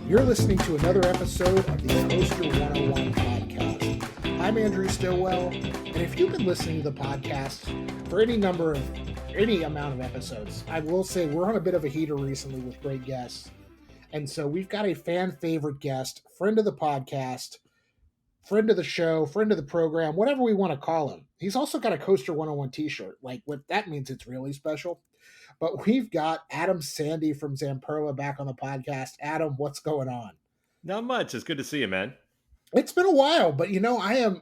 You're listening to another episode of the Coaster 101 podcast. I'm Andrew Stillwell, and if you've been listening to the podcast for any amount of episodes, I will say we're on a bit of a heater recently with great guests. And so we've got a fan favorite guest, friend of the podcast, friend of the show, friend of the program, whatever we want to call him. He's also got a Coaster 101 t-shirt. Like, what that means, it's really special. But we've got Adam Sandy from Zamperla back on the podcast. Adam, what's going on? Not much. It's good to see you, man. It's been a while, but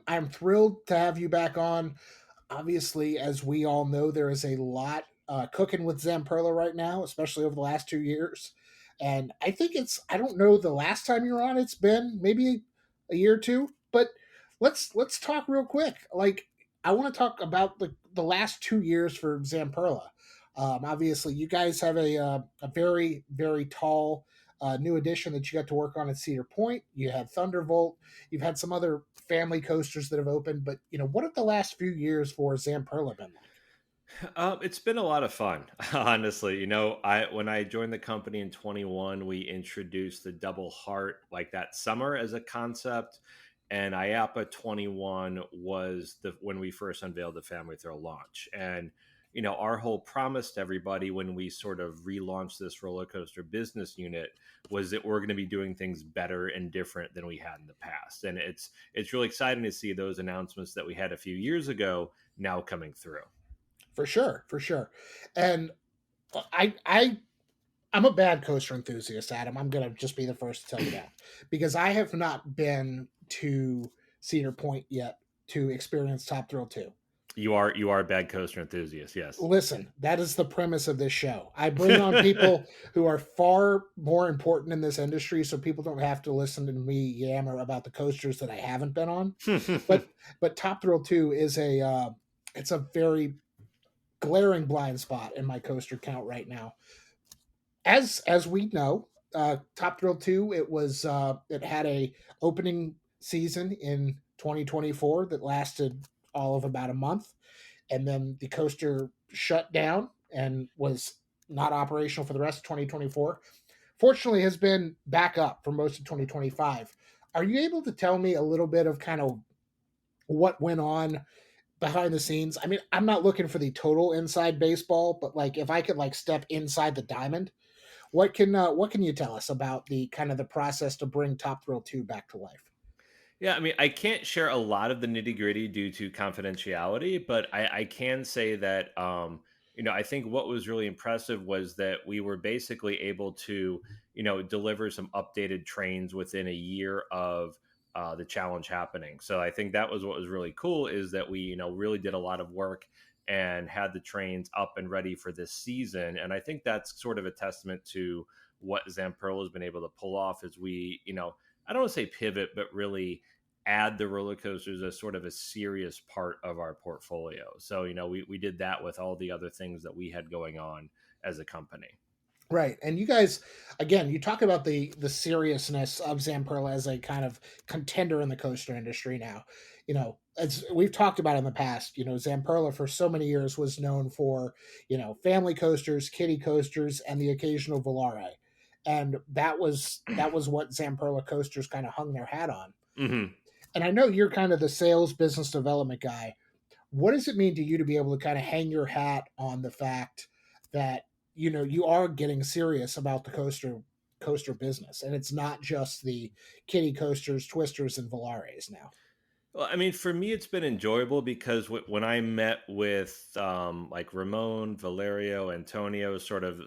I'm thrilled to have you back on. Obviously, as we all know, there is a lot cooking with Zamperla right now, especially over the last 2 years. And I don't know the last time you were on, it's been maybe a year or two, but let's talk real quick. Like, I want to talk about the last 2 years for Zamperla. Obviously, you guys have a very, very tall new addition that you got to work on at Cedar Point. You had Thunderbolt. You've had some other family coasters that have opened. But, what have the last few years for Zamperla been like? It's been a lot of fun, honestly. When I joined the company in 21, we introduced the double heart like that summer as a concept. And IAAPA 21 was when we first unveiled the Family Thrill Launch. And our whole promise to everybody when we sort of relaunched this roller coaster business unit was that we're going to be doing things better and different than we had in the past. And it's really exciting to see those announcements that we had a few years ago now coming through. For sure. And I'm a bad coaster enthusiast, Adam. I'm going to just be the first to tell you that. Because I have not been to Cedar Point yet to experience Top Thrill 2. You are a bad coaster enthusiast, yes. Listen, that is the premise of this show. I bring on people who are far more important in this industry, so people don't have to listen to me yammer about the coasters that I haven't been on. but Top Thrill 2 is it's a very glaring blind spot in my coaster count right now. As we know, Top Thrill 2, it had a opening season in 2024 that lasted all of about a month, and then the coaster shut down and was not operational for the rest of 2024. Fortunately, has been back up for most of 2025. Are you able to tell me a little bit of kind of what went on behind the scenes? I mean, I'm not looking for the total inside baseball, but like if I could like step inside the diamond, what can you tell us about the kind of the process to bring Top Thrill 2 back to life? Yeah, I mean, I can't share a lot of the nitty gritty due to confidentiality, but I can say that, I think what was really impressive was that we were basically able to, deliver some updated trains within a year of the challenge happening. So I think that was what was really cool is that we, really did a lot of work and had the trains up and ready for this season. And I think that's sort of a testament to what Zamperla has been able to pull off as we, I don't want to say pivot, but really add the roller coasters as sort of a serious part of our portfolio. So, we did that with all the other things that we had going on as a company. Right. And you guys, again, you talk about the seriousness of Zamperla as a kind of contender in the coaster industry now. As we've talked about in the past, Zamperla for so many years was known for, family coasters, kiddie coasters, and the occasional Volare. And that was what Zamperla coasters kind of hung their hat on. Mm-hmm. And I know you're kind of the sales business development guy. What does it mean to you to be able to kind of hang your hat on the fact that, you are getting serious about the coaster business, and it's not just the kiddie coasters, twisters, and Volares now? Well, I mean, for me, it's been enjoyable because when I met with like Ramon, Valerio, Antonio, sort of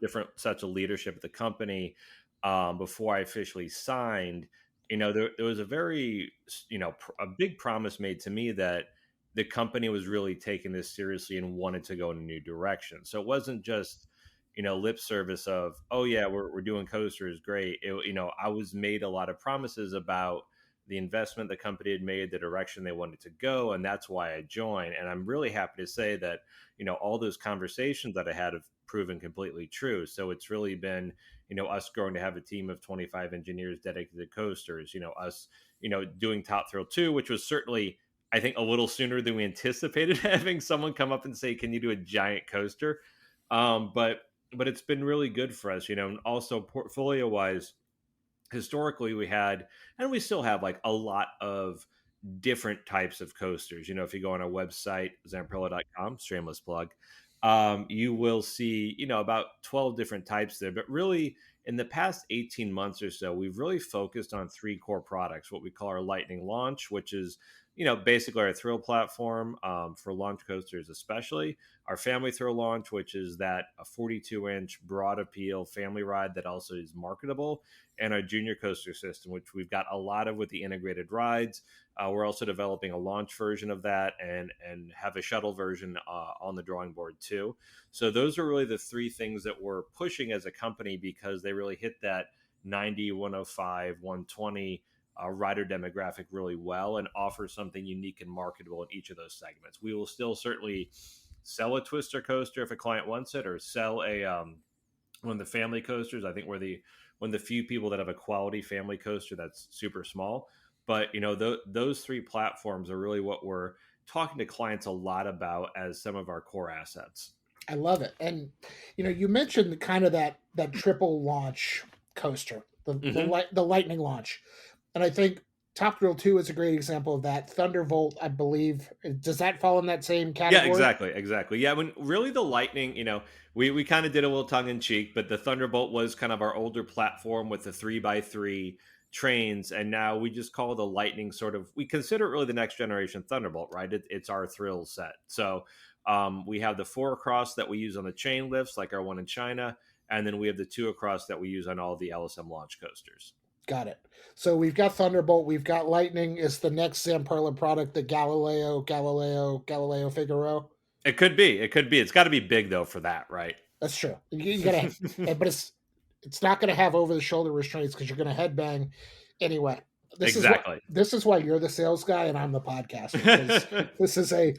different sets of leadership at the company before I officially signed, there was a very, a big promise made to me that the company was really taking this seriously and wanted to go in a new direction. So it wasn't just, lip service of, oh yeah, we're doing coasters, great. I was made a lot of promises about the investment the company had made, the direction they wanted to go, and that's why I joined. And I'm really happy to say that, all those conversations that I had have proven completely true. So it's really been, us growing to have a team of 25 engineers dedicated to coasters, us, doing Top Thrill 2, which was certainly, I think, a little sooner than we anticipated having someone come up and say, can you do a giant coaster? But it's been really good for us, and also portfolio wise, historically we had, and we still have, like, a lot of different types of coasters. If you go on our website, zamperla.com, shameless plug, you will see, about 12 different types there. But really, in the past 18 months or so, we've really focused on three core products: what we call our Lightning Launch, which is, basically our thrill platform, for launch coasters, especially our Family Thrill Launch, which is that a 42-inch broad appeal family ride that also is marketable, and our Junior Coaster system, which we've got a lot of with the integrated rides. We're also developing a launch version of that, and have a shuttle version on the drawing board too. So those are really the three things that we're pushing as a company, because they really hit that 90, 105, 120 rider demographic really well, and offer something unique and marketable in each of those segments. We will still certainly sell a Twister coaster if a client wants it, or sell a one of the family coasters. I think we're the one of the few people that have a quality family coaster that's super small. But those three platforms are really what we're talking to clients a lot about as some of our core assets. I love it. And you mentioned kind of that triple launch coaster, Hmm. the lightning launch. And I think Top Thrill 2 is a great example of that. Thunderbolt, I believe, does that fall in that same Yeah, category? exactly. Yeah, when really the Lightning, we kind of did a little tongue in cheek, but the Thunderbolt was kind of our older platform with the 3x3 trains, and now we just call the Lightning sort of, we consider it really the next generation Thunderbolt, right? It's our thrill set. So we have the 4 across that we use on the chain lifts, like our one in China, and then we have the 2 across that we use on all the LSM launch coasters. Got it. So we've got Thunderbolt, we've got Lightning. Is the next Zamperla product the Galileo Figaro? It could be. It could be. It's got to be big though for that, right? That's true. You gotta, but it's not gonna have over the shoulder restraints because you're gonna headbang anyway. Exactly. This is why you're the sales guy and I'm the podcaster, because this is a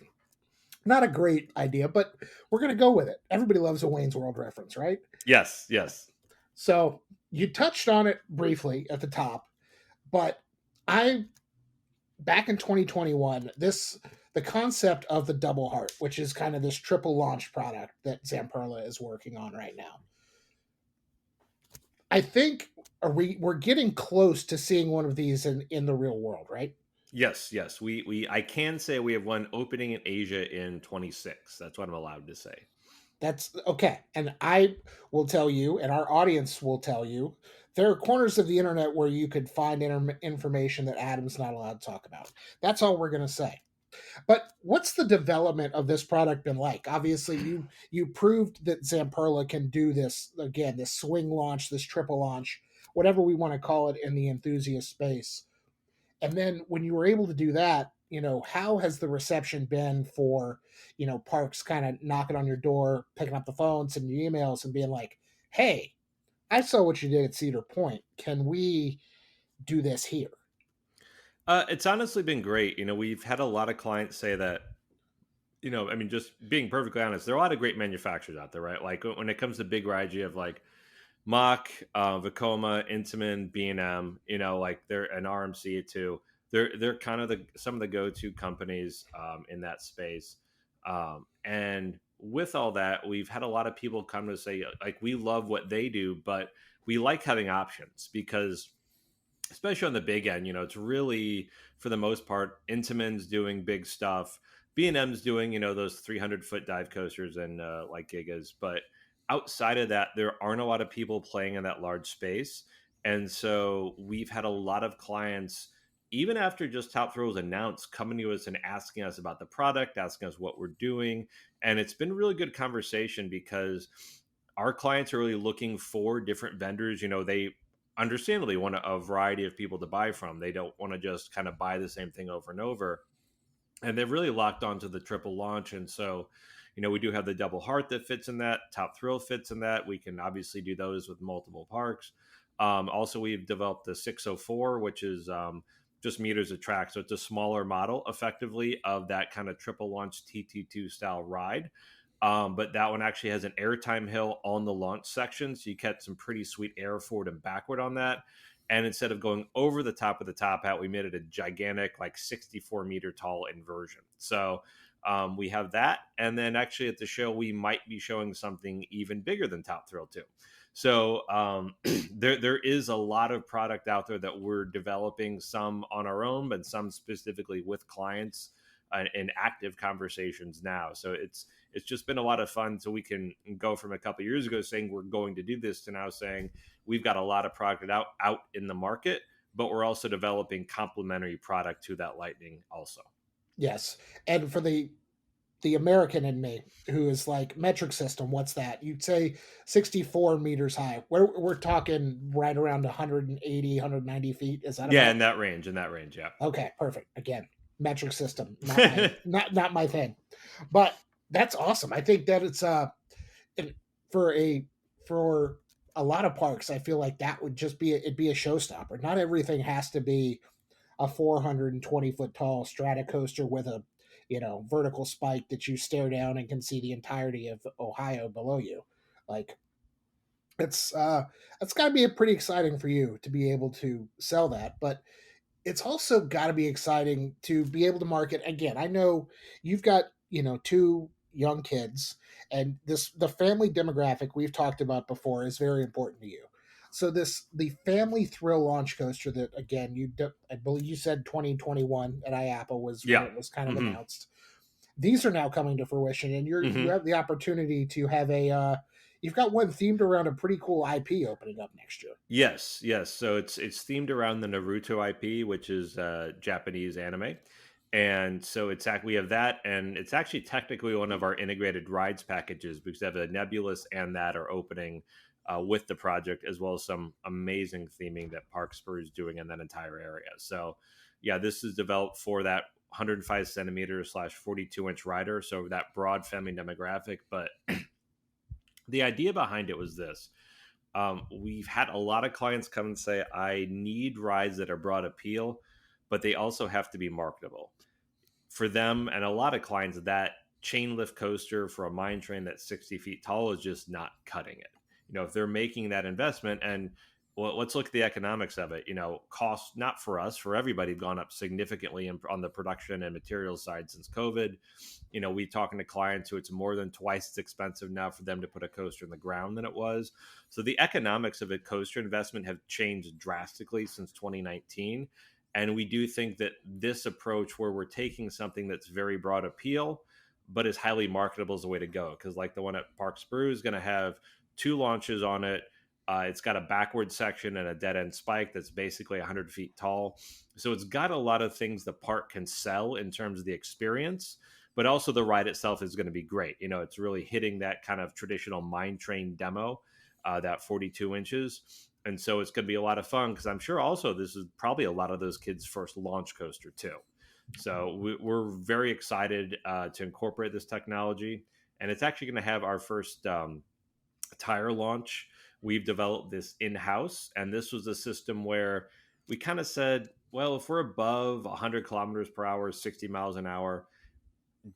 not a great idea, but we're gonna go with it. Everybody loves a Wayne's World reference, right? Yes, yes. So you touched on it briefly at the top, but I back in 2021, the concept of the double heart, which is kind of this triple launch product that Zamperla is working on right now. I think we're getting close to seeing one of these in the real world, right? Yes, yes. We I can say we have one opening in Asia in 26. That's what I'm allowed to say. That's okay. And I will tell you, and our audience will tell you, there are corners of the internet where you could find information that Adam's not allowed to talk about. That's all we're going to say. But what's the development of this product been like? Obviously, you proved that Zamperla can do this again, this swing launch, this triple launch, whatever we want to call it in the enthusiast space. And then when you were able to do that, how has the reception been for, parks kind of knocking on your door, picking up the phone, sending you emails, and being like, "Hey, I saw what you did at Cedar Point. Can we do this here?" It's honestly been great. We've had a lot of clients say that, I mean, just being perfectly honest, there are a lot of great manufacturers out there, right? Like when it comes to big rides, you have like Mach, Vekoma, Intamin, B&M, like they're an RMC too. They're kind of some of the go-to companies in that space. And with all that, we've had a lot of people come to say, like, we love what they do, but we like having options, because especially on the big end, it's really, for the most part, Intamin's doing big stuff. B&M's doing, those 300-foot dive coasters and like Gigas. But outside of that, there aren't a lot of people playing in that large space. And so we've had a lot of clients, even after just Top Thrill was announced, coming to us and asking us about the product, asking us what we're doing. And it's been really good conversation, because our clients are really looking for different vendors. They understandably want a variety of people to buy from. They don't want to just kind of buy the same thing over and over. And they've really locked onto the triple launch. And so, we do have the double heart that fits in that. Top Thrill fits in that. We can obviously do those with multiple parks. Also, we've developed the 604, which is just meters of track. So it's a smaller model, effectively, of that kind of triple launch TT2 style ride. But that one actually has an airtime hill on the launch section, so you get some pretty sweet air forward and backward on that. And instead of going over the top of the top hat, we made it a gigantic, like 64-meter tall inversion. So we have that. And then actually at the show, we might be showing something even bigger than Top Thrill 2. So there is a lot of product out there that we're developing, some on our own, but some specifically with clients in active conversations now. So it's just been a lot of fun. So we can go from a couple of years ago saying we're going to do this to now saying we've got a lot of product out in the market, but we're also developing complementary product to that Lightning also. Yes. And for the American in me, who is like metric system, what's that? You'd say 64 meters high. We're talking right around 180, 190 feet. Is that Yeah, about? in that range, yeah. Okay, perfect. Again, metric system, not my thing. But that's awesome. I think that it's for a for a lot of parks, I feel like that would just be it'd be a showstopper. Not everything has to be a 420-foot tall strata coaster with a vertical spike that you stare down and can see the entirety of Ohio below you. Like it's got to be pretty exciting for you to be able to sell that, but it's also got to be exciting to be able to market. Again, I know you've got two young kids, and the family demographic we've talked about before is very important to you. So the family thrill launch coaster that, again, I believe you said 2021 at IAAPA was when Yeah. it was kind of Hmm. announced. These are now coming to fruition, and you Hmm. have the opportunity to have you've got one themed around a pretty cool IP opening up next year. Yes, yes. So it's themed around the Naruto IP, which is Japanese anime, and so we have that, and it's actually technically one of our integrated rides packages because they have a Nebulous and that are opening with the project, as well as some amazing theming that Park Spur is doing in that entire area. So, yeah, this is developed for that 105 centimeter slash 42-inch rider, so that broad family demographic. But the idea behind it was this: we've had a lot of clients come and say, I need rides that are broad appeal, but they also have to be marketable. For them and a lot of clients, that chain lift coaster for a mine train that's 60 feet tall is just not cutting it. If they're making that investment, and well, let's look at the economics of it. Costs, not for us, for everybody, have gone up significantly on the production and materials side since COVID. We talking to clients who it's more than twice as expensive now for them to put a coaster in the ground than it was. So the economics of a coaster investment have changed drastically since 2019. And we do think that this approach, where we're taking something that's very broad appeal, but is highly marketable, is the way to go. Because like the one at Park Spru is going to have two launches on it. It's got a backward section and a dead end spike that's basically 100 feet tall. So it's got a lot of things the park can sell in terms of the experience, but also the ride itself is going to be great. It's really hitting that kind of traditional mine train demo, that 42 inches. And so it's going to be a lot of fun because I'm sure also this is probably a lot of those kids' first launch coaster too. So we're very excited to incorporate this technology. And it's actually going to have our first tire launch. We've developed this in house, and this was a system where we kind of said, well, if we're above 100 kilometers per hour, 60 miles an hour,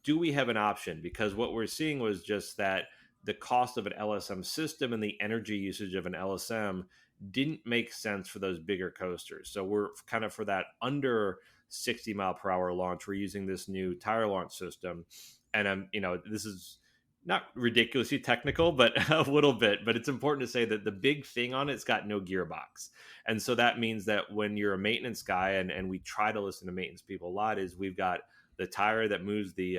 do we have an option? Because what we're seeing was just that the cost of an LSM system and the energy usage of an LSM didn't make sense for those bigger coasters. So we're kind of for that under 60 mile per hour launch, we're using this new tire launch system. And this is not ridiculously technical, but a little bit. But it's important to say that the big thing on it's got no gearbox. And so that means that when you're a maintenance guy, and we try to listen to maintenance people a lot, is we've got the tire that moves the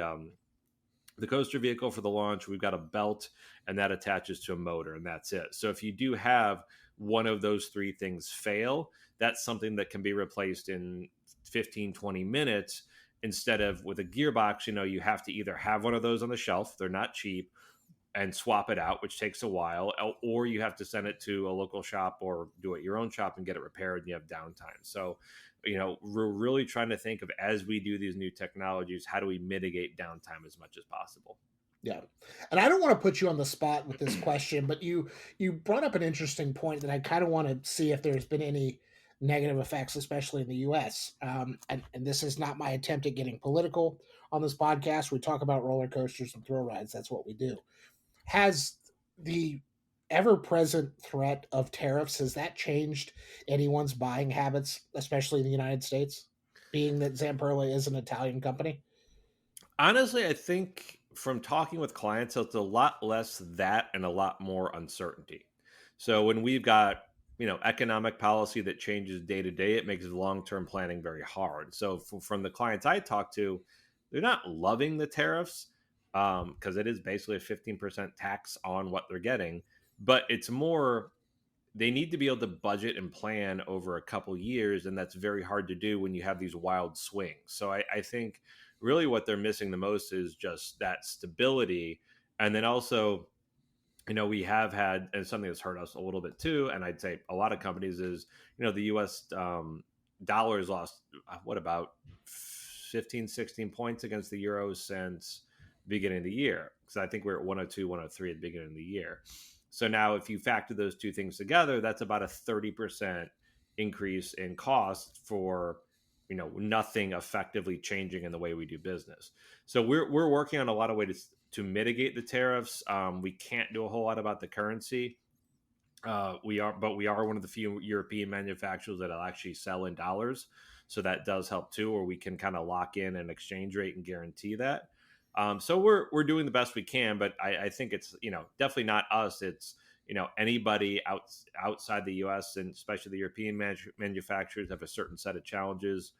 coaster vehicle for the launch. We've got a belt, and that attaches to a motor, and that's it. So if you do have one of those three things fail, that's something that can be replaced in 15, 20 minutes instead of with a gearbox. You have to either have one of those on the shelf, they're not cheap, and swap it out, which takes a while, or you have to send it to a local shop or do it your own shop and get it repaired, and you have downtime. So, we're really trying to think of, as we do these new technologies, how do we mitigate downtime as much as possible? Yeah. And I don't want to put you on the spot with this question, but you brought up an interesting point that I kind of want to see if there's been any negative effects, especially in the US. And this is not my attempt at getting political on this podcast. We talk about roller coasters and thrill rides. That's what we do. Has the ever-present threat of tariffs, has that changed anyone's buying habits, especially in the United States, being that Zamperla is an Italian company? Honestly, I think from talking with clients, it's a lot less that and a lot more uncertainty. So when we've got economic policy that changes day to day, it makes long term planning very hard. So from the clients I talk to, they're not loving the tariffs because it is basically a 15% tax on what they're getting, but it's more they need to be able to budget and plan over a couple years, and that's very hard to do when you have these wild swings. So I think really what they're missing the most is just that stability. And then also, we have had, and something that's hurt us a little bit too, and I'd say a lot of companies is, the US dollar has lost, what, about 15, 16 points against the euro since the beginning of the year. Because I think we're at 102, 103 at the beginning of the year. So now if you factor those two things together, that's about a 30% increase in cost for, nothing effectively changing in the way we do business. So we're working on a lot of ways to mitigate the tariffs. We can't do a whole lot about the currency. But we are one of the few European manufacturers that'll actually sell in dollars. So that does help too, or we can kind of lock in an exchange rate and guarantee that. So we're doing the best we can, but I think it's definitely not us. It's anybody outside the U.S. and especially the European manufacturers have a certain set of challenges,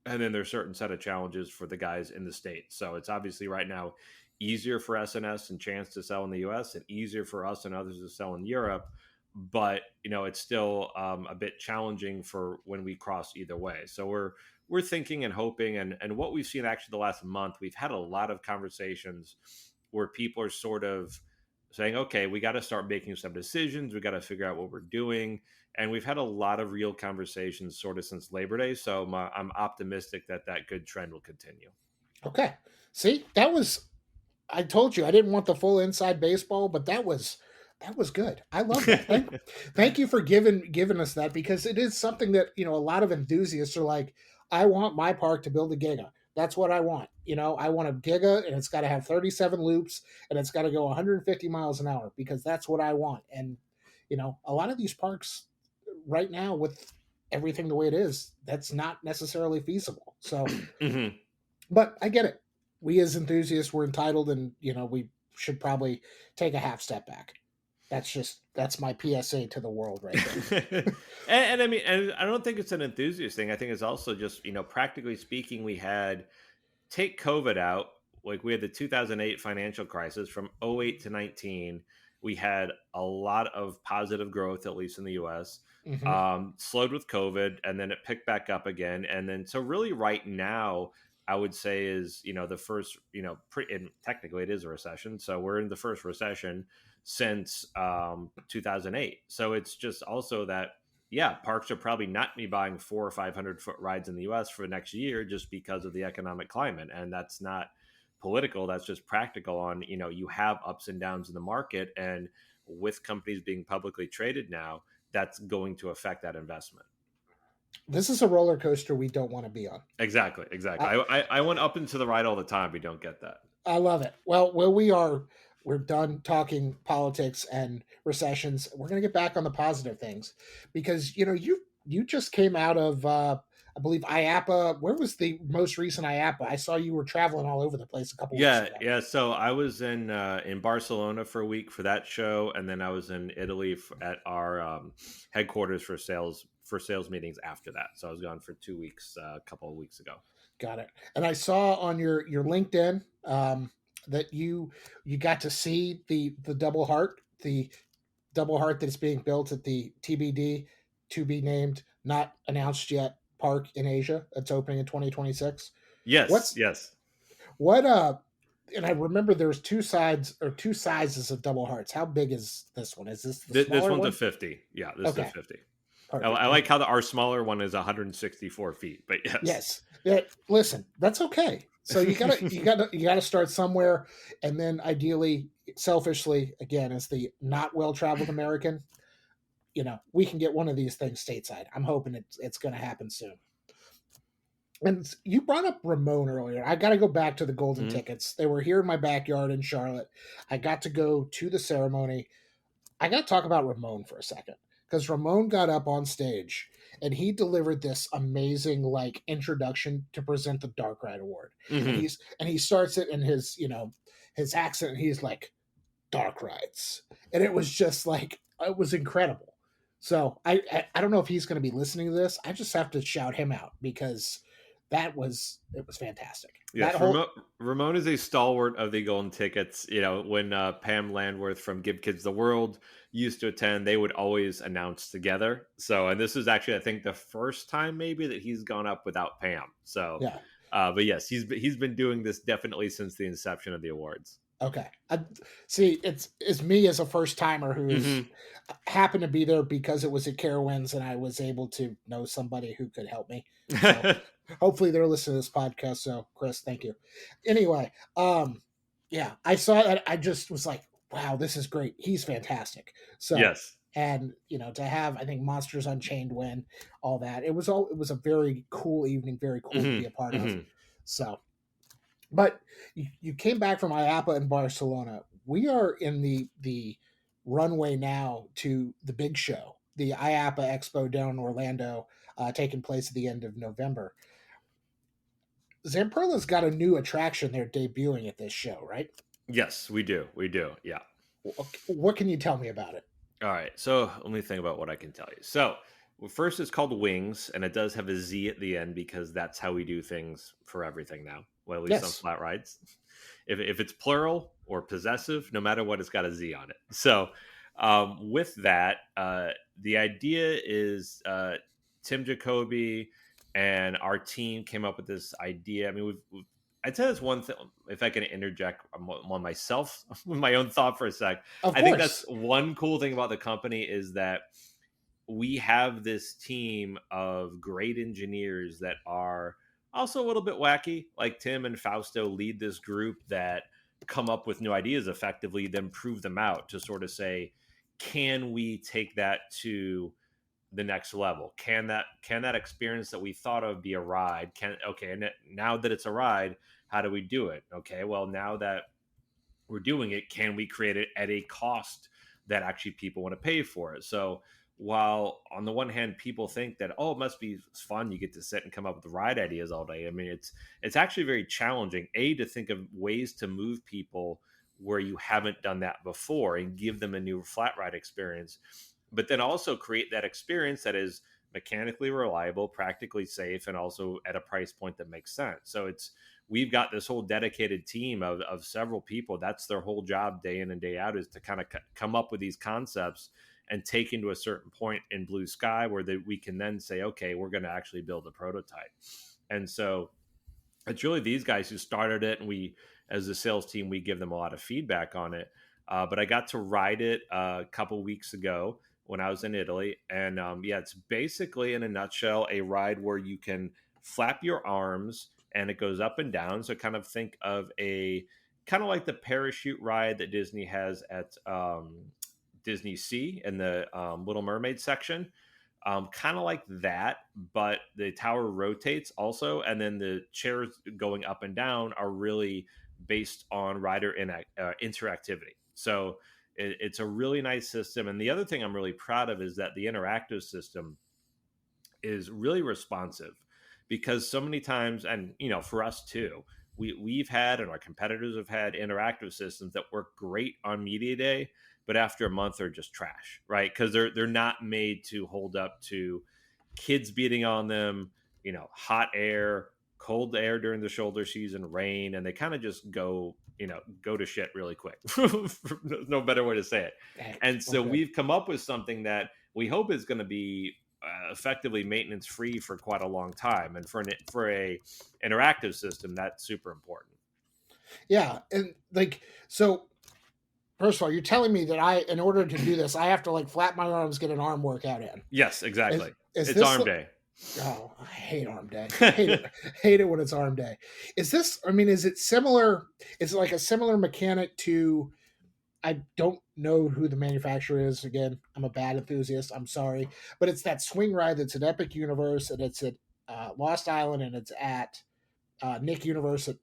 and then there's a certain set of challenges for the guys in the States. So it's obviously right now easier for SNS and Chance to sell in the US and easier for us and others to sell in Europe. But it's still a bit challenging for when we cross either way. So we're thinking and hoping, and what we've seen actually the last month, we've had a lot of conversations where people are sort of saying, okay, we got to start making some decisions. We got to figure out what we're doing. And we've had a lot of real conversations sort of since Labor Day. So I'm optimistic that that good trend will continue. Okay. See, that was, I told you I didn't want the full inside baseball, but that was good. I love that. Thank you for giving us that, because it is something that, a lot of enthusiasts are like, I want my park to build a giga. That's what I want. I want a giga, and it's got to have 37 loops, and it's got to go 150 miles an hour, because that's what I want. And a lot of these parks right now, with everything the way it is, that's not necessarily feasible. So, Mhm. but I get it. We as enthusiasts, we're entitled, and we should probably take a half step back. That's my PSA to the world right there. And I mean, and I don't think it's an enthusiast thing. I think it's also just, practically speaking, we had take COVID out, like we had the 2008 financial crisis from '08 to 19. We had a lot of positive growth, at least in the US. Hmm. Slowed with COVID, and then it picked back up again. And then, so really right now, I would say is, the first, and technically it is a recession. So we're in the first recession since 2008. So it's just also that, yeah, parks are probably not be buying 400 or 500 foot rides in the U.S. for next year just because of the economic climate, and that's not political. That's just practical. On you have ups and downs in the market, and with companies being publicly traded now, that's going to affect that investment. This is a roller coaster we don't want to be on. Exactly, exactly. I, I went up into the right all the time. We don't get that. I love it. Well, we're done talking politics and recessions. We're going to get back on the positive things, because you just came out of I believe IAAPA. Where was the most recent IAAPA? I saw you were traveling all over the place a couple weeks Yeah, ago. yeah. So I was in Barcelona for a week for that show, and then I was in Italy at our headquarters for sales meetings after that. So I was gone for 2 weeks a couple of weeks ago. Got it. And I saw on your LinkedIn that you got to see the double heart that's being built at the TBD, to be named, not announced yet, park in Asia. It's opening in 2026. Yes, What's yes. what And I remember there's two sides or two sizes of double hearts. How big is this one? Is this the This smaller one's a one? 50. Yeah, this is a Okay, 50. perfect. I And like how our smaller one is 164 feet, but yes. yes, yeah, listen, that's okay. So you gotta start somewhere, and then ideally, selfishly, again, as the not well traveled American, we can get one of these things stateside. I'm hoping it's going to happen soon. And you brought up Ramon earlier. I got to go back to the golden Mhm. tickets. They were here in my backyard in Charlotte. I got to go to the ceremony. I got to talk about Ramon for a second, because Ramon got up on stage and he delivered this amazing like introduction to present the Dark Ride Award, and Hmm. he starts it in his his accent. And he's like, dark rides, and it was just like it was incredible. So I don't know if he's going to be listening to this. I just have to shout him out because it was fantastic. That Yes, whole Ramon is a stalwart of the golden tickets. You know, when Pam Landworth from Give Kids the World used to attend, they would always announce together. So, and this is actually, I think, the first time maybe that he's gone up without Pam. So, yeah. but yes, he's been doing this definitely since the inception of the awards. Okay. See, it's me as a first timer who's Hmm. happened to be there because it was at Carowinds and I was able to know somebody who could help me. So hopefully they're listening to this podcast. So Chris, thank you. Anyway, yeah, I saw that. I just was like, wow, this is great. He's fantastic. So, Yes. and to have, I think, Monsters Unchained win, all that, it was a very cool evening, very cool to Hmm. be a part of. Hmm. So, but you came back from IAAPA in Barcelona. We are in the runway now to the big show, the IAAPA Expo down in Orlando, taking place at the end of November. Zamperla's got a new attraction they're debuting at this show, right? Yes, we do. We do. Yeah. What can you tell me about it? All right, so let me think about what I can tell you. So, well, first, it's called WingZ, and it does have a Z at the end because that's how we do things for everything now. Well, at least on Yes. flat rides. If it's plural or possessive, no matter what, it's got a Z on it. So, with that, the idea is Tim Jacoby and our team came up with this idea. I mean, I'd say that's one thing. If I can interject on myself with my own thought for a sec, Of I think that's course. one cool thing about the company is that we have this team of great engineers that are also a little bit wacky. Like Tim and Fausto lead this group that come up with new ideas effectively, then prove them out to sort of say, can we take that to the next level? Can that experience that we thought of be a ride? Can okay, and now that it's a ride, how do we do it? Okay, well now that we're doing it, can we create it at a cost that actually people want to pay for it? So while on the one hand people think that, oh, it must be fun, you get to sit and come up with ride ideas all day. I mean, it's actually very challenging to think of ways to move people where you haven't done that before and give them a new flat ride experience, but then also create that experience that is mechanically reliable, practically safe, and also at a price point that makes sense. So we've got this whole dedicated team of several people. That's their whole job day in and day out, is to kind of come up with these concepts and take into a certain point in blue sky where we can then say, okay, we're going to actually build a prototype. And so it's really these guys who started it, and we, as a sales team, we give them a lot of feedback on it. But I got to ride it a couple weeks ago when I was in Italy, and yeah, it's basically in a nutshell a ride where you can flap your arms and it goes up and down. So kind of think of a kind of like the parachute ride that Disney has at Disney Sea in the Little Mermaid section, kind of like that, but the tower rotates also, and then the chairs going up and down are really based on rider interactivity. So it's a really nice system. And the other thing I'm really proud of is that the interactive system is really responsive, because so many times, and for us too, we've had, and our competitors have had, interactive systems that work great on media day, but after a month are just trash, right? Because they're not made to hold up to kids beating on them, hot air, cold air during the shoulder season, rain, and they kind of just go to shit really quick. There's no better way to say it. And so Okay. we've come up with something that we hope is going to be effectively maintenance free for quite a long time, and for a interactive system, that's super important. Yeah, and like so. First of all, you're telling me that in order to do this, I have to like flap my arms, get an arm workout in. Yes, Is exactly. is It's this? arm day. Oh, I hate arm day. Hate it. Hate it when it's arm day. Is this? I mean, is it similar? Is it like a similar mechanic to? I don't know who the manufacturer is. Again, I'm a bad enthusiast. I'm sorry, but it's that swing ride that's at Epic Universe, and it's at Lost Island, and it's at Nick Universe at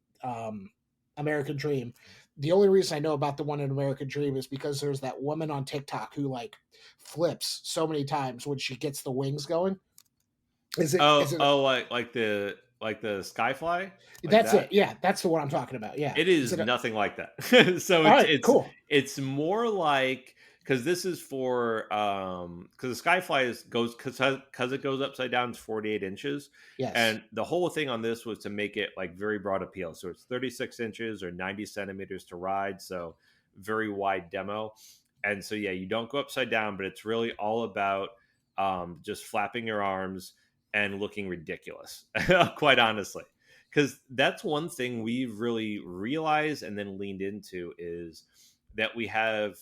American Dream. the only reason I know about the one in American Dream is because there's that woman on TikTok who like flips so many times when she gets the wings going. Is it Like the Skyfly, like that's it. that. Yeah, that's the one I'm talking about. Yeah. It Is is it a nothing like that. So All it's right, it's cool. it's more like, because this is for because the Skyfly goes, because it goes upside down, it's 48 inches, Yes. and the whole thing on this was to make it like very broad appeal. So it's 36 inches or 90 centimeters to ride, so very wide demo. And so yeah, you don't go upside down, but it's really all about just flapping your arms and looking ridiculous, quite honestly, because that's one thing we've really realized and then leaned into is that we have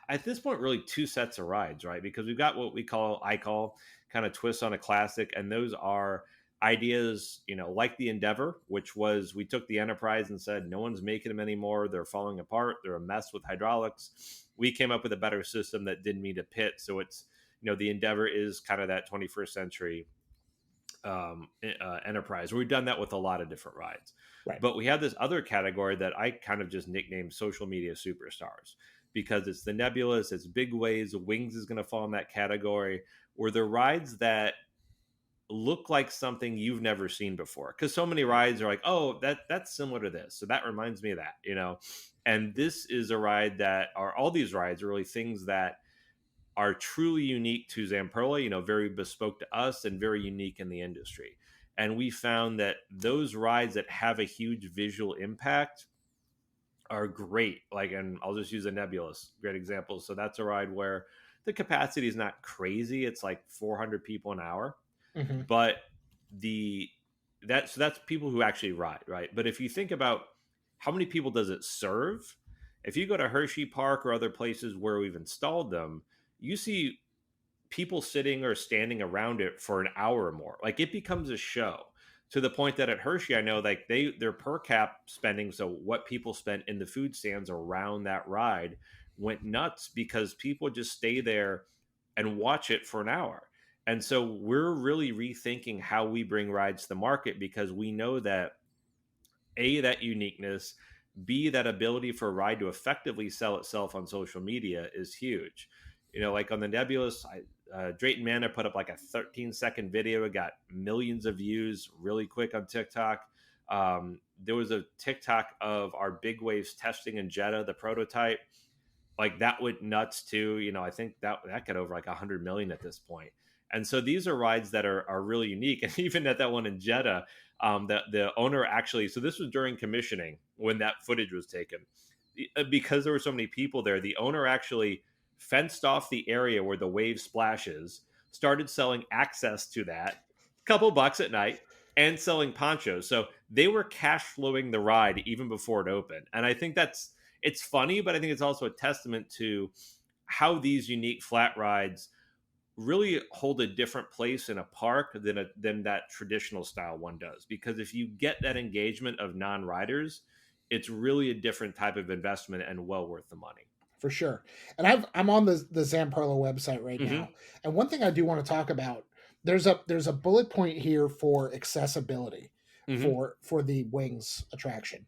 at this point really two sets of rides, right? Because we've got what I call kind of twists on a classic, and those are ideas, like the Endeavor, which was, we took the Enterprise and said no one's making them anymore, they're falling apart, they're a mess with hydraulics. We came up with a better system that didn't need a pit, so it's, the Endeavor is kind of that 21st century Enterprise. We've done that with a lot of different rides, Right. but we have this other category that I kind of just nicknamed social media superstars, because it's the Nebulas, it's big waves. WingZ is going to fall in that category, where the rides that look like something you've never seen before. Because so many rides are like, oh, that's similar to this, so that reminds me of that. And this is a ride that are all these rides are really things that are truly unique to Zamperla, very bespoke to us and very unique in the industry. And we found that those rides that have a huge visual impact are great. Like, and I'll just use a Nebulous, great example. So that's a ride where the capacity is not crazy. It's like 400 people an hour, Hmm. but the that's people who actually ride, right? But if you think about how many people does it serve, if you go to Hershey Park or other places where we've installed them, you see people sitting or standing around it for an hour or more. Like, it becomes a show, to the point that at Hershey, I know like their per cap spending, so what people spent in the food stands around that ride, went nuts because people just stay there and watch it for an hour. And so we're really rethinking how we bring rides to the market, because we know that A, that uniqueness, B, that ability for a ride to effectively sell itself on social media is huge. Like on the Nebulous, Drayton Manor put up like a 13-second video. It got millions of views really quick on TikTok. There was a TikTok of our big waves testing in Jeddah, the prototype. Like, that went nuts too. I think that got over like 100 million at this point. And so these are rides that are really unique. And even at that one in Jeddah, the owner actually, so this was during commissioning when that footage was taken, because there were so many people there, the owner actually fenced off the area where the wave splashes, started selling access to that, couple bucks at night, and selling ponchos. So they were cash flowing the ride even before it opened. And I think it's funny, but I think it's also a testament to how these unique flat rides really hold a different place in a park than that traditional style one does. Because if you get that engagement of non-riders, it's really a different type of investment and well worth the money. For sure. And I'm on the Zamperla website right now. Hmm. And one thing I do want to talk about, there's a bullet point here for accessibility Hmm. for the Wings attraction.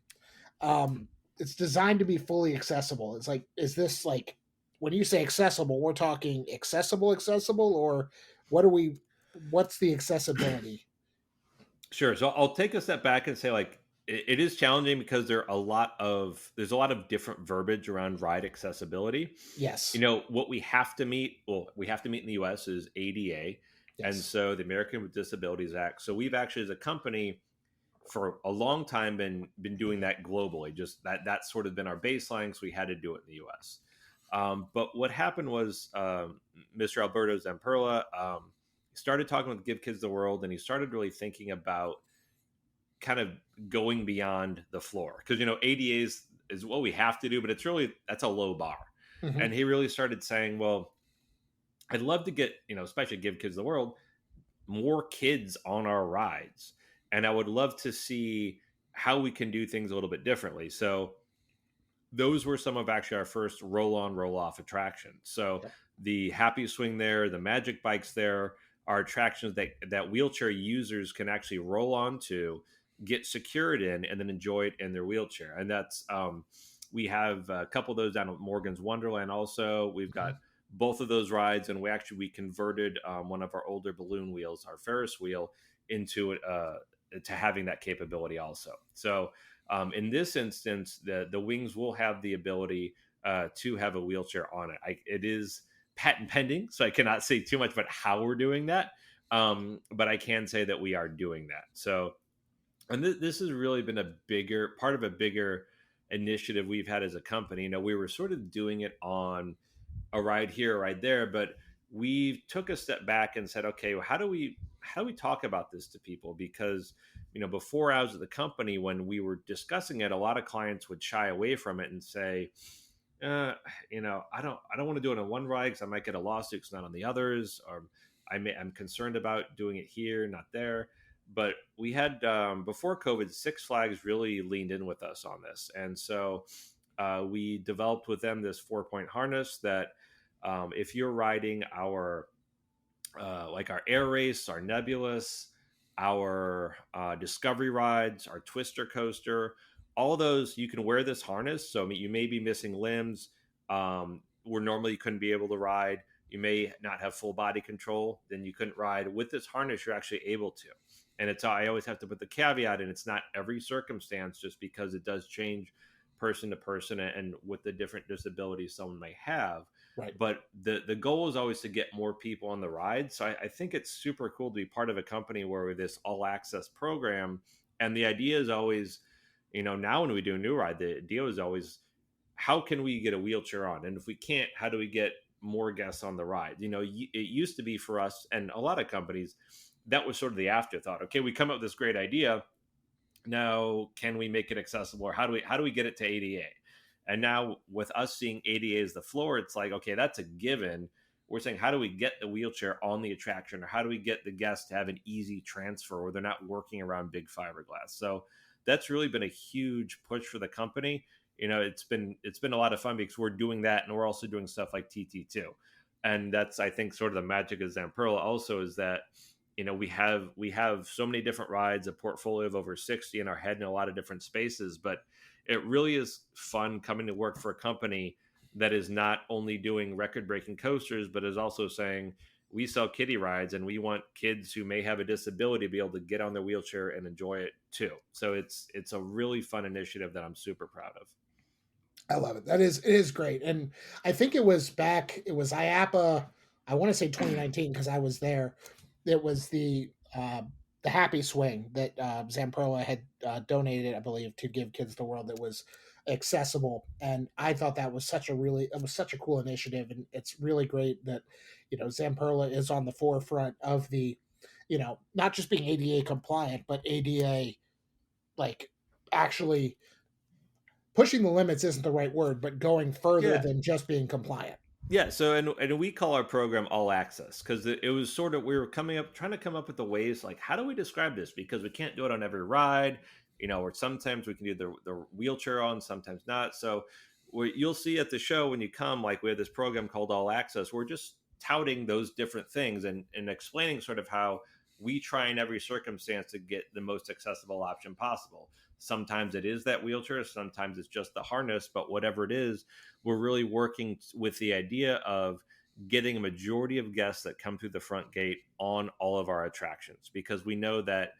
It's designed to be fully accessible. It's like, is this like, when you say accessible, we're talking accessible, or what are we? What's the accessibility? Sure. So I'll take a step back and say, like, it is challenging because there's a lot of different verbiage around ride accessibility. Yes, What we have to meet in the US is ADA, and yes, so the American with Disabilities Act. So we've actually, as a company, for a long time been doing that globally. Just that's sort of been our baseline, so we had to do it in the US. But what happened was, Mr. Alberto Zamperla started talking with Give Kids the World, and he started really thinking about kind of going beyond the floor, because ADA is what we have to do, but that's a low bar. hmm And he really started saying, well, I'd love to get, especially Give Kids the World, more kids on our rides, and I would love to see how we can do things a little bit differently. So those were some of actually our first roll on roll off attractions. So yep, the Happy Swing there, the Magic Bikes there, are attractions that wheelchair users can actually roll onto, get secured in, and then enjoy it in their wheelchair. And we have a couple of those down at Morgan's Wonderland. Also, we've got Mhm. both of those rides, and we converted one of our older balloon wheels, our Ferris wheel, into to having that capability also. So in this instance, the wings will have the ability to have a wheelchair on it. It is patent pending, so I cannot say too much about how we're doing that. But I can say that we are doing that. So, and this has really been a bigger part of a bigger initiative we've had as a company. We were sort of doing it on a ride here, a ride there, but we took a step back and said, okay, well, how do we talk about this to people? Because before I was at the company, when we were discussing it, a lot of clients would shy away from it and say, uh, I don't want to do it on one ride because I might get a lawsuit. It's not on the others, or I'm concerned about doing it here, not there. But we had before COVID, Six Flags really leaned in with us on this, and so we developed with them this 4-point harness that if you're riding our like our air race, our nebulous, our discovery rides, our twister coaster, all those you can wear this harness. So I mean, you may be missing limbs where normally you couldn't be able to ride. You may not have full body control, then you couldn't ride. With this harness, you're actually able to. And it's I always have to put the caveat in. It's not every circumstance, just because it does change person to person and with the different disabilities someone may have. Right. But the goal is always to get more people on the ride. So I think it's super cool to be part of a company where with this all access program, and the idea is always, now when we do a new ride, the idea is always how can we get a wheelchair on, and if we can't, how do we get more guests on the ride? It used to be for us and a lot of companies that was sort of the afterthought. Okay, we come up with this great idea, now can we make it accessible, or how do we get it to ADA? And now with us seeing ADA as the floor, it's like, okay, that's a given. We're saying, how do we get the wheelchair on the attraction, or how do we get the guests to have an easy transfer where they're not working around big fiberglass? So that's really been a huge push for the company. It's been a lot of fun because we're doing that, and we're also doing stuff like TT2. And that's, I think, sort of the magic of Zamperla also, is that we have so many different rides, a portfolio of over 60 in our head in a lot of different spaces. But it really is fun coming to work for a company that is not only doing record breaking coasters, but is also saying, we sell kiddie rides and we want kids who may have a disability to be able to get on their wheelchair and enjoy it too. So it's a really fun initiative that I'm super proud of. I love it. It is great. And I think it was IAAPA, I want to say 2019 because I was there. It was the Happy Swing that Zamperla had donated, I believe, to give kids the world that was accessible. And I thought that was it was such a cool initiative. And it's really great that, Zamperla is on the forefront of not just being ADA compliant, but ADA like actually pushing the limits isn't the right word, but going further Yeah. than just being compliant. Yeah, so and we call our program All Access because it was sort of we were trying to come up with the ways like how do we describe this, because we can't do it on every ride, or sometimes we can do the wheelchair on, sometimes not. So you'll see at the show when you come, like we have this program called All Access. We're just touting those different things and explaining sort of how we try in every circumstance to get the most accessible option possible. Sometimes it is that wheelchair, sometimes it's just the harness, but whatever it is, we're really working with the idea of getting a majority of guests that come through the front gate on all of our attractions, because we know that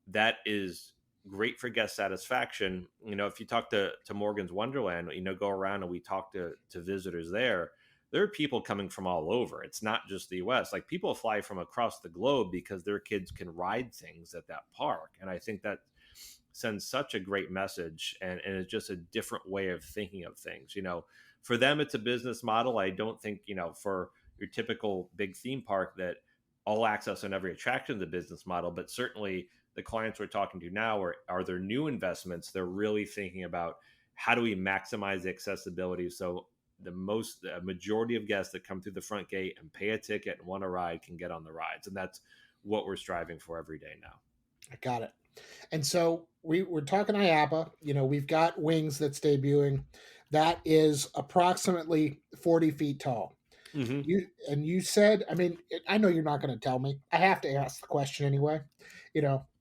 that is great for guest satisfaction. If you talk to Morgan's Wonderland, go around and we talk to visitors there are people coming from all over. It's not just the US. Like people fly from across the globe because their kids can ride things at that park. And I think that sends such a great message, and it's just a different way of thinking of things. For them it's a business model. I don't think, for your typical big theme park that all access on every attraction is a business model, but certainly the clients we're talking to now are their new investments. They're really thinking about how do we maximize the accessibility so the majority of guests that come through the front gate and pay a ticket and want a ride can get on the rides. And that's what we're striving for every day now. I got it. And so we're talking IAPA. We've got WingZ that's debuting. That is approximately 40 feet tall. Hmm. You said, I mean, I know you're not going to tell me. I have to ask the question anyway.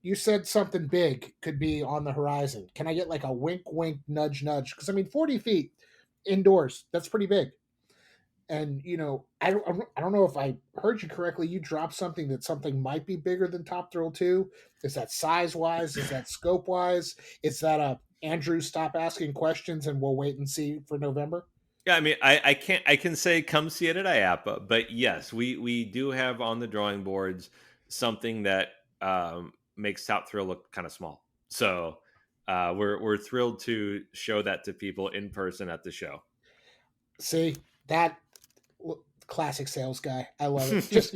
You said something big could be on the horizon. Can I get like a wink, wink, nudge, nudge? Because I mean, 40 feet indoors, that's pretty big. And I don't know if I heard you correctly. You dropped something that something might be bigger than Top Thrill 2. Is that size wise? Is that scope wise? Is that a Andrew, stop asking questions and we'll wait and see for November? Yeah, I mean, I can't I can say come see it at IAPA, but yes, we do have on the drawing boards something that makes Top Thrill look kind of small. So we're thrilled to show that to people in person at the show. See that classic sales guy. I love it. Just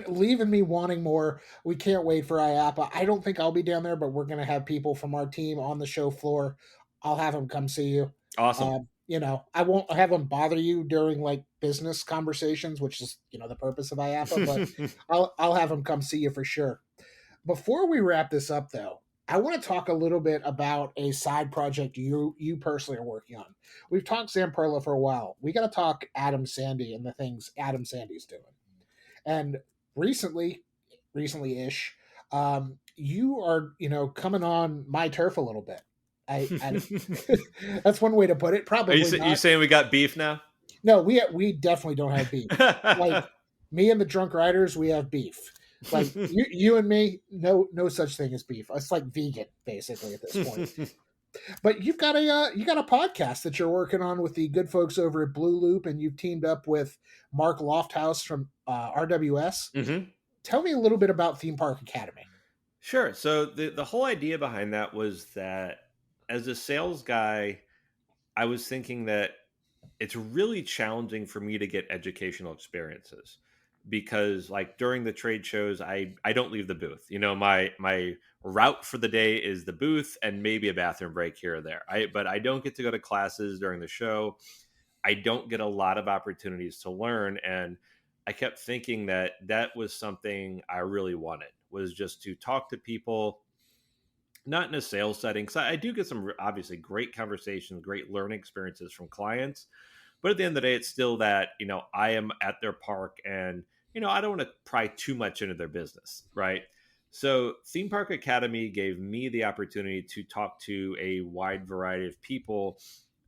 leaving me wanting more. We can't wait for IAPA. I don't think I'll be down there, but we're gonna have people from our team on the show floor. I'll have them come see you. Awesome. I won't have them bother you during like business conversations, which is the purpose of IAPA. But I'll have them come see you for sure. Before we wrap this up, though, I want to talk a little bit about a side project you personally are working on. We've talked Zamperla for a while. We got to talk Adam Sandy and the things Adam Sandy's doing. And recently, recently-ish, you are coming on my turf a little bit. I that's one way to put it. Probably You not. saying we got beef now? No, we definitely don't have beef. Like me and the drunk riders, we have beef. Like you and me, no such thing as beef. It's like vegan basically at this point. But you got a podcast that you're working on with the good folks over at Blue Loop, and you've teamed up with Mark Lofthouse from RWS. Hmm. Tell me a little bit about Theme Park Academy. Sure. So the whole idea behind that was that as a sales guy, I was thinking that it's really challenging for me to get educational experiences because like during the trade shows I don't leave the booth. My route for the day is the booth and maybe a bathroom break here or there. But I don't get to go to classes during the show. I don't get a lot of opportunities to learn, and I kept thinking that that was something I really wanted, was just to talk to people, not in a sales setting, because I do get some obviously great conversations, great learning experiences from clients, but at the end of the day, it's still that, I am at their park and, I don't want to pry too much into their business, right? So Theme Park Academy gave me the opportunity to talk to a wide variety of people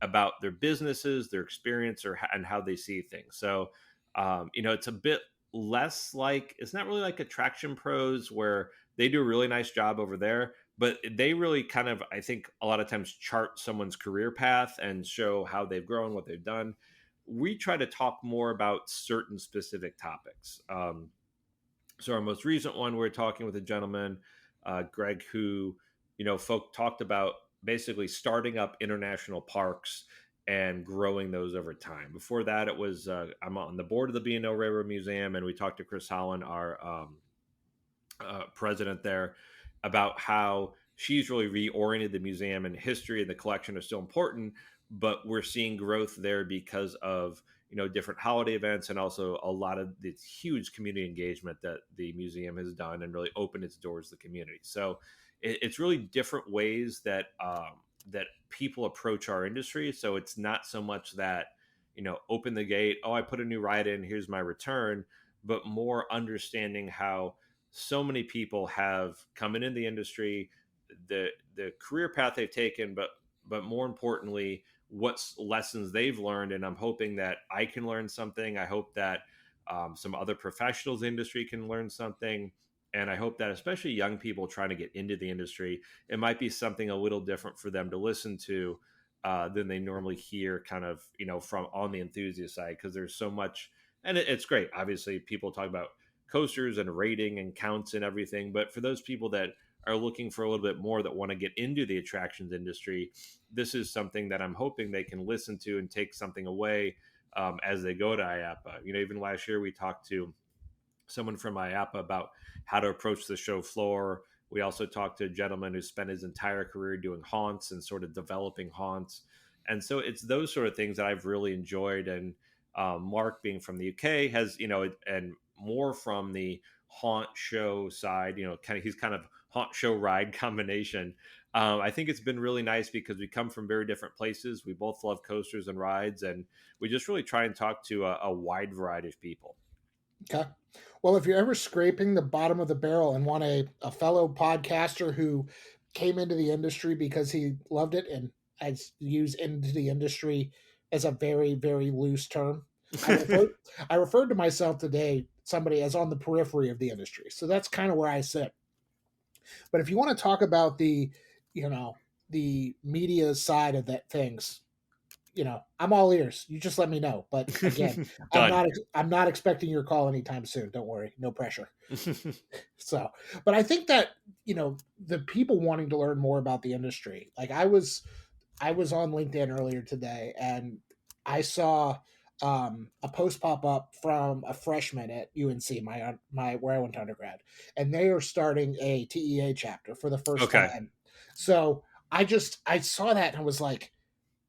about their businesses, their experience, and how they see things. So, it's a bit less like, it's not really like Attraction Pros where they do a really nice job over there, but they really kind of, I think, a lot of times chart someone's career path and show how they've grown, what they've done. We try to talk more about certain specific topics. So our most recent one, we're talking with a gentleman, Greg, who, folk talked about basically starting up international parks and growing those over time. Before that, it was I'm on the board of the B&O Railroad Museum, and we talked to Chris Holland, our president there, about how she's really reoriented the museum, and history and the collection are still important, but we're seeing growth there because of different holiday events and also a lot of the huge community engagement that the museum has done and really opened its doors to the community. So it's really different ways that that people approach our industry. So it's not so much that open the gate, oh, I put a new ride in, here's my return, but more understanding how so many people have come into the industry, the career path they've taken, but more importantly, what lessons they've learned. And I'm hoping that I can learn something. I hope that some other professionals in the industry can learn something. And I hope that especially young people trying to get into the industry, it might be something a little different for them to listen to than they normally hear kind of, from on the enthusiast side, because there's so much, and it's great. Obviously, people talk about coasters and rating and counts and everything. But for those people that are looking for a little bit more, that want to get into the attractions industry, this is something that I'm hoping they can listen to and take something away as they go to IAAPA. Even last year we talked to someone from IAAPA about how to approach the show floor. We also talked to a gentleman who spent his entire career doing haunts and sort of developing haunts. And so it's those sort of things that I've really enjoyed. And Mark, being from the UK, has, and more from the haunt show side, kind of, he's kind of haunt show ride combination. I think it's been really nice because we come from very different places. We both love coasters and rides, and we just really try and talk to a wide variety of people. Okay. Well, if you're ever scraping the bottom of the barrel and want a fellow podcaster who came into the industry because he loved it, and I use into the industry as a very, very loose term. I refer I referred to myself today, somebody as on the periphery of the industry. So that's kind of where I sit. But if you want to talk about you know, the media side of that things, I'm all ears. You just let me know. But again, Done. I'm not expecting your call anytime soon. Don't worry, no pressure. So, but I think that the people wanting to learn more about the industry. Like I was on LinkedIn earlier today, and I saw a post pop up from a freshman at UNC, my where I went to undergrad, and they are starting a TEA chapter for the first Okay. time. So I saw that and was like,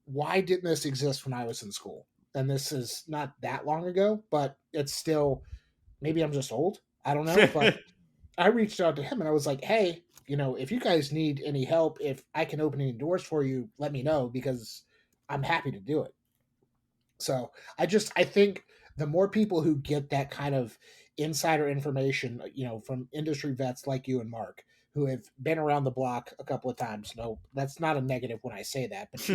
why didn't this exist when I was in school? And this is not that long ago, but it's still, maybe I'm just old. I don't know. But I reached out to him and I was like, hey, if you guys need any help, if I can open any doors for you, let me know because I'm happy to do it. So I think the more people who get that kind of insider information, from industry vets like you and Mark, who have been around the block a couple of times. No, that's not a negative when I say that, but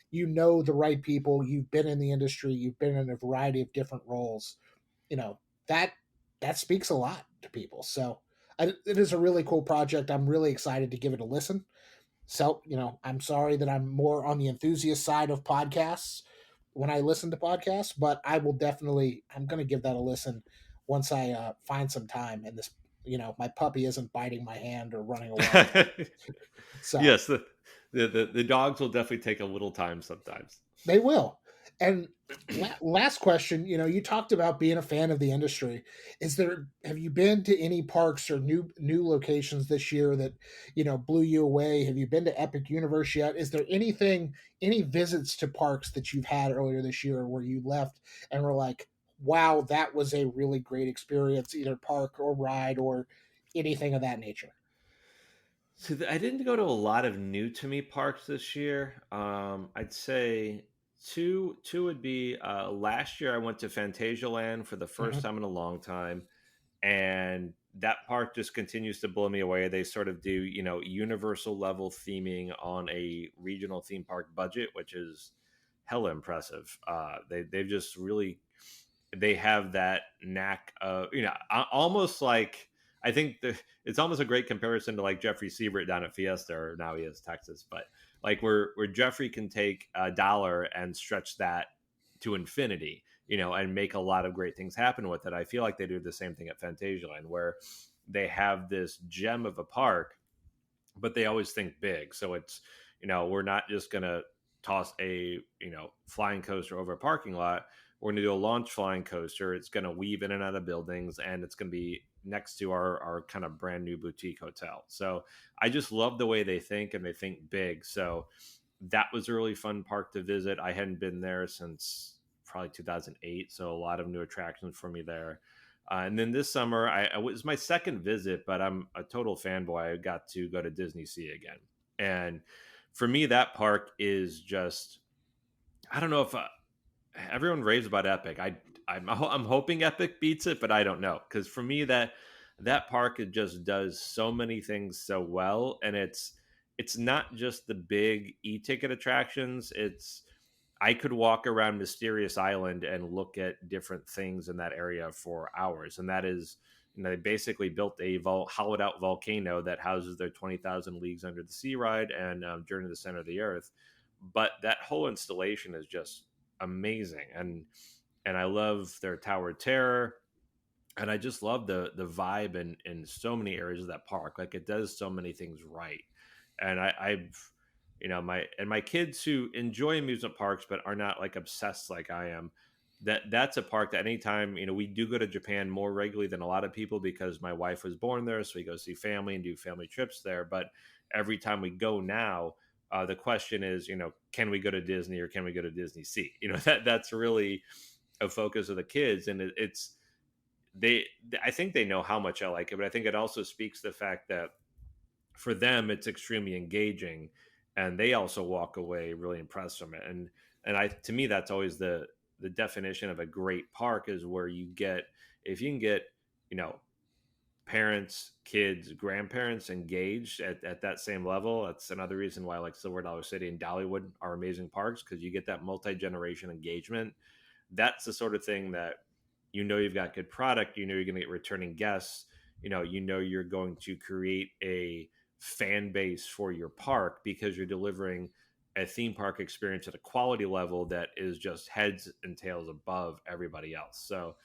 you know the right people. You've been in the industry. You've been in a variety of different roles. You know that that speaks a lot to people. So it is a really cool project. I'm really excited to give it a listen. So, I'm sorry that I'm more on the enthusiast side of podcasts when I listen to podcasts, but I'm going to give that a listen once I find some time and my puppy isn't biting my hand or running away. So, Yes, the dogs will definitely take a little time sometimes. they will. And last question, you talked about being a fan of the industry. Have you been to any parks or new locations this year that, blew you away? Have you been to Epic Universe yet? Is there any visits to parks that you've had earlier this year where you left and were like, wow, that was a really great experience, either park or ride or anything of that nature? So I didn't go to a lot of new to me parks this year. I'd say two would be last year I went to Fantasia Land for the first Hmm. time in a long time, and that park just continues to blow me away. They sort of do universal level theming on a regional theme park budget, which is hella impressive. They've just really they have that knack of almost like I think it's almost a great comparison to like Jeffrey Siebert down at Fiesta, or now he is Texas, but like where Jeffrey can take a dollar and stretch that to infinity, and make a lot of great things happen with it. I feel like they do the same thing at Fantasialand, where they have this gem of a park, but they always think big. So it's, we're not just going to toss a, flying coaster over a parking lot. We're going to do a launch flying coaster. It's going to weave in and out of buildings, and it's going to be next to our kind of brand new boutique hotel. So I just love the way they think, and they think big. So that was a really fun park to visit. I hadn't been there since probably 2008. So a lot of new attractions for me there. And then this summer, I was my second visit, but I'm a total fanboy. I got to go to Disney Sea again, and for me, that park is just I don't know if everyone raves about Epic. I'm hoping Epic beats it, but I don't know because for me that park it just does so many things so well, and it's not just the big e-ticket attractions. It's I could walk around Mysterious Island and look at different things in that area for hours. And that is, they basically built a hollowed out volcano that houses their 20,000 Leagues Under the Sea ride and Journey to the Center of the Earth. But that whole installation is just amazing. And I love their Tower of Terror. And I just love the vibe in so many areas of that park. Like it does so many things right. And I've my kids who enjoy amusement parks but are not like obsessed like I am. That's a park that anytime we do go to Japan more regularly than a lot of people because my wife was born there, so we go see family and do family trips there. But every time we go now, the question is, can we go to Disney or can we go to Disney Sea? That's really a focus of the kids, and it's they I think they know how much I like it, but I think it also speaks to the fact that for them it's extremely engaging, and they also walk away really impressed from it. And I to me that's always the definition of a great park, is where you get, if you can get, you know, parents, kids, grandparents engaged at that same level. That's another reason why like Silver Dollar City and Dollywood are amazing parks, because you get that multi-generation engagement. That's the sort of thing that, you know, you've got good product, you know you're going to get returning guests, you know you're going to create a fan base for your park, because you're delivering a theme park experience at a quality level that is just heads and tails above everybody else. So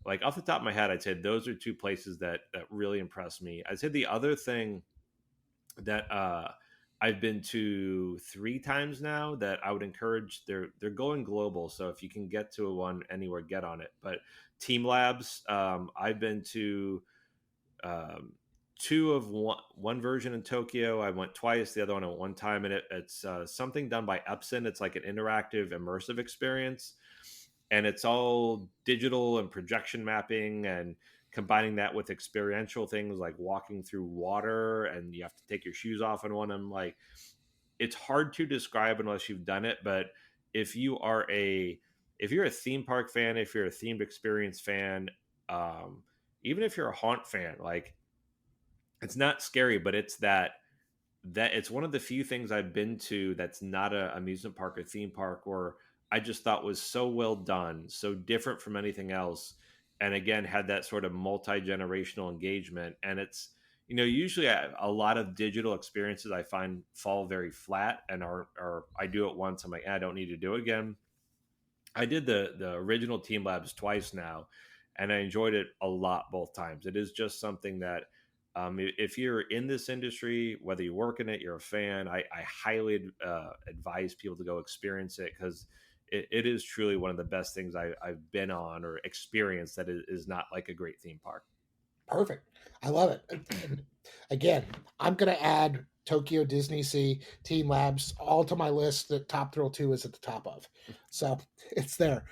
like off the top of my head, I'd say those are two places that really impressed me. I'd say the other thing that I've been to three times now that I would encourage, they're going global, so if you can get to a one anywhere, get on it. But Team Labs, I've been to um, two of one version in Tokyo. I went twice. The other one at one time, and it's something done by Epson. It's like an interactive, immersive experience, and it's all digital and projection mapping, and combining that with experiential things like walking through water, and you have to take your shoes off on one of them. Like, it's hard to describe unless you've done it, but if you are a if you're a theme park fan, if you're a themed experience fan, um, even if you're a haunt fan, like, it's not scary, but it's that it's one of the few things I've been to that's not a amusement park or theme park, where I just thought was so well done, so different from anything else, and again had that sort of multi generational engagement. And it's, usually a lot of digital experiences I find fall very flat, and are I do it once, I'm like, I don't need to do it again. I did the original Team Labs twice now, and I enjoyed it a lot both times. It is just something that, if you're in this industry, whether you work in it, you're a fan, I highly advise people to go experience it, because it is truly one of the best things I've been on or experienced that is not like a great theme park. Perfect. I love it. And again, I'm going to add Tokyo Disney Sea Team Labs all to my list that Top Thrill 2 is at the top of. So it's there.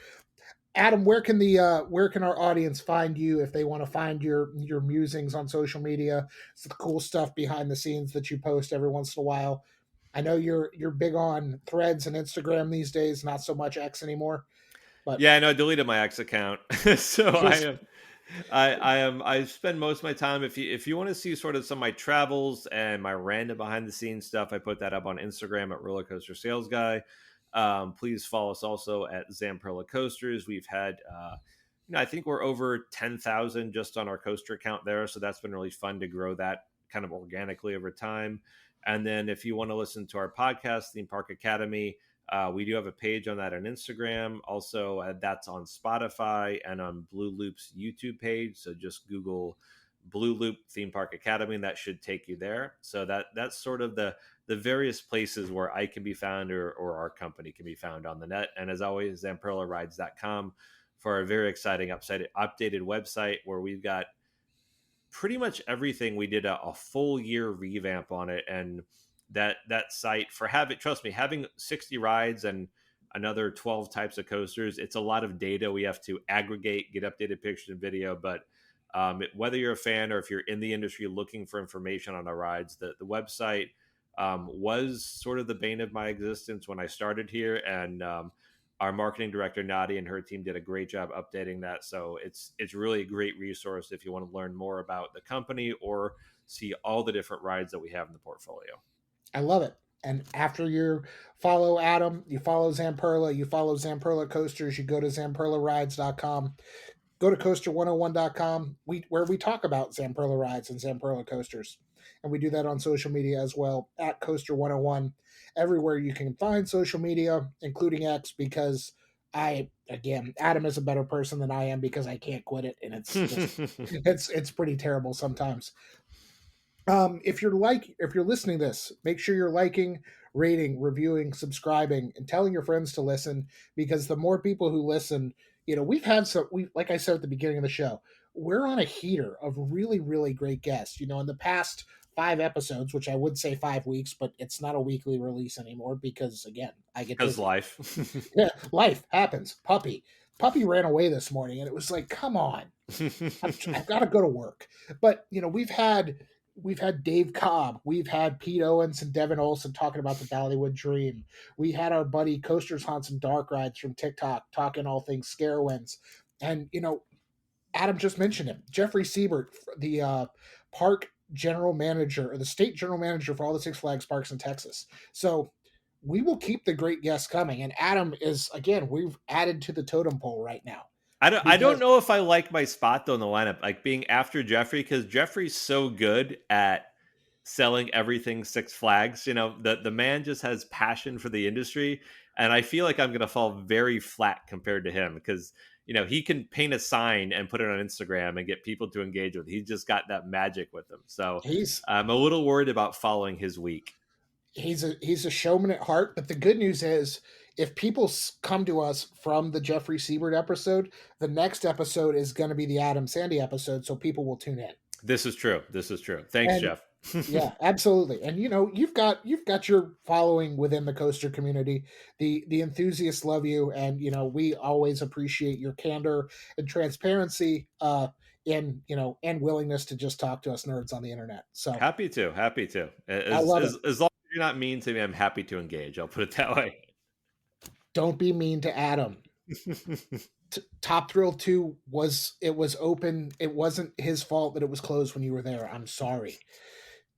Adam, where can our audience find you if they want to find your musings on social media? It's the cool stuff behind the scenes that you post every once in a while. I know you're big on Threads and Instagram these days, not so much X anymore, but Yeah, no, I deleted my X account. So I just am I spend most of my time, if you want to see sort of some of my travels and my random behind the scenes stuff, I put that up on Instagram at Roller Coaster Sales Guy. Please follow us also at Zamperla Coasters. We've had I think we're over 10,000 just on our coaster account there, so that's been really fun to grow that kind of organically over time. And then if you want to listen to our podcast, Theme Park Academy, we do have a page on that on Instagram. Also, that's on Spotify and on Blue Loop's YouTube page. So just Google Blue Loop Theme Park Academy, and that should take you there. So that's sort of the various places where I can be found, or our company can be found on the net. And as always, ZamperlaRides.com for a very exciting updated website, where we've got pretty much everything. We did a full year revamp on it, and that site, for trust me, having 60 rides and another 12 types of coasters, it's a lot of data we have to aggregate, get updated pictures and video. But whether you're a fan or if you're in the industry looking for information on our rides, the website was sort of the bane of my existence when I started here. And our marketing director Nadia and her team did a great job updating that. So it's really a great resource if you want to learn more about the company or see all the different rides that we have in the portfolio. I love it. And after you follow Adam, you follow Zamperla, you follow Zamperla Coasters, you go to ZamperlaRides.com, go to Coaster101.com, where we talk about Zamperla Rides and Zamperla Coasters. And we do that on social media as well, at Coaster101, everywhere you can find social media, including X, because Adam is a better person than I am, because I can't quit it. And it's just, it's pretty terrible sometimes. If you're listening to this, make sure you're liking, rating, reviewing, subscribing, and telling your friends to listen, because the more people who listen, we've had we like I said at the beginning of the show, we're on a heater of really, really great guests. In the past 5 episodes, which I would say 5 weeks, but it's not a weekly release anymore, because again, I get Because busy. life. Yeah, life happens. Puppy ran away this morning, and it was like, come on, I've got to go to work. But we've had we've had Dave Cobb, we've had Pete Owens and Devin Olson talking about the Dollywood Dream. We had our buddy Coasters, Haunts, and Dark Rides from TikTok talking all things Scarewinds. And, Adam just mentioned him, Jeffrey Siebert, the park general manager, or the state general manager for all the Six Flags parks in Texas. So we will keep the great guests coming. And Adam is, again, we've added to the totem pole right now. I don't know if I like my spot though in the lineup, like being after Jeffrey, because Jeffrey's so good at selling everything Six Flags. The man just has passion for the industry, and I feel like I'm going to fall very flat compared to him because he can paint a sign and put it on Instagram and get people to engage with it. He's just got that magic with him. So I'm a little worried about following his week. He's a showman at heart, but the good news is, if people come to us from the Jeffrey Siebert episode, the next episode is going to be the Adam Sandy episode, so people will tune in. This is true. Thanks, Jeff. Yeah, absolutely. And you've got your following within the coaster community. The enthusiasts love you, and we always appreciate your candor and transparency, and willingness to just talk to us nerds on the internet. So happy to. I love it. As long as you're not mean to me, I'm happy to engage. I'll put it that way. Don't be mean to Adam. Top Thrill 2 was open. It wasn't his fault that it was closed when you were there. I'm sorry.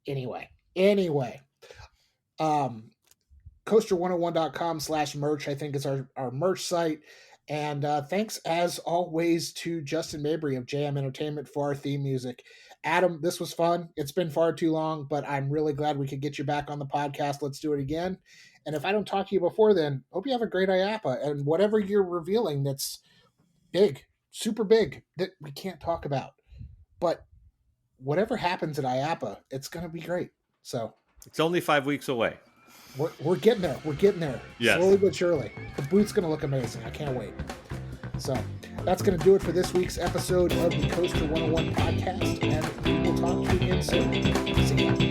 Anyway, coaster101.com/merch, I think, is our merch site. And thanks as always to Justin Mabry of JM Entertainment for our theme music. Adam, this was fun. It's been far too long, but I'm really glad we could get you back on the podcast. Let's do it again. And if I don't talk to you before then, hope you have a great IAAPA, and whatever you're revealing that's big, super big, that we can't talk about. But whatever happens at IAAPA, it's going to be great. So it's only 5 weeks away. We're getting there. We're getting there. Yes. Slowly but surely. The booth's going to look amazing. I can't wait. So that's going to do it for this week's episode of the Coaster 101 podcast, and we will talk to you again soon. See ya.